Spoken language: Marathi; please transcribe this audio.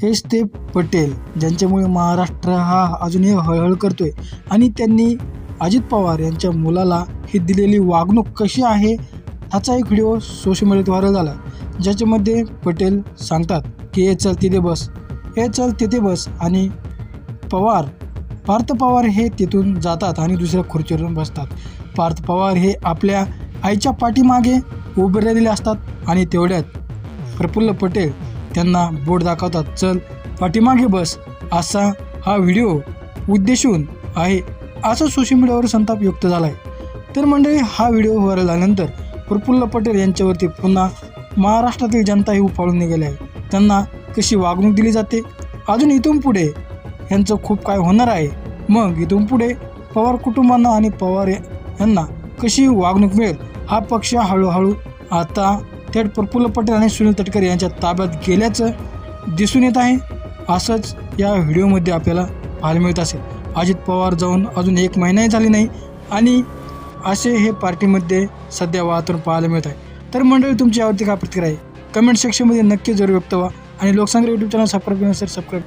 हेच ते पटेल ज्यांच्यामुळे महाराष्ट्र हा अजूनही हळहळ करतोय आणि त्यांनी अजित पवार यांच्या मुलाला ही दिलेली वागणूक कशी आहे ह्याचा एक व्हिडिओ सोशल मीडियात व्हायरल झाला, ज्याच्यामध्ये पटेल सांगतात की हे चल तिथे बस, हे चल तिथे बस, आणि पार्थ पवार हे तिथून जातात आणि दुसऱ्या खुर्चीवरून बसतात. पार्थ पवार हे आपल्या आईच्या पाठीमागे उभे राहिलेले असतात आणि तेवढ्यात प्रफुल्ल पटेल त्यांना बोट दाखवतात, चल पाठीमागे बस, असा हा व्हिडिओ उद्देशून आहे, असं सोशल मीडियावर संताप व्यक्त झाला आहे. तर मंडळी, हा व्हिडिओ व्हायरल झाल्यानंतर प्रफुल्ल पटेल यांच्यावरती पुन्हा महाराष्ट्रातील जनता ही उफाळून निघाली आहे. त्यांना कशी वागणूक दिली जाते, अजून इथून पुढे यांचं खूप काय होणार आहे, मग इथून पुढे पवार कुटुंबांना आणि पवार यांना कशी वागणूक मिळेल, हा पक्ष हळूहळू आता थेट प्रफुल्ल पटेल आणि सुनील तटकरे यांच्या ताब्यात गेल्याचं दिसून येत आहे. असंच या व्हिडिओमध्ये आपल्याला पाहायला मिळत असेल. अजित पवार जाऊन अजून 1 महिनाही झाली नाही आणि असे हे पार्टीमध्ये सध्या वातावरण पाहायला मिळत आहे. तर मंडळी, तुमची यावरती काय प्रतिक्रिया आहे कमेंट सेक्शनमध्ये नक्की जरूर व्यक्त व्हा आणि लोकसंग्रह यूट्यूब चॅनल सबस्क्राईब नसेल सबस्क्राईब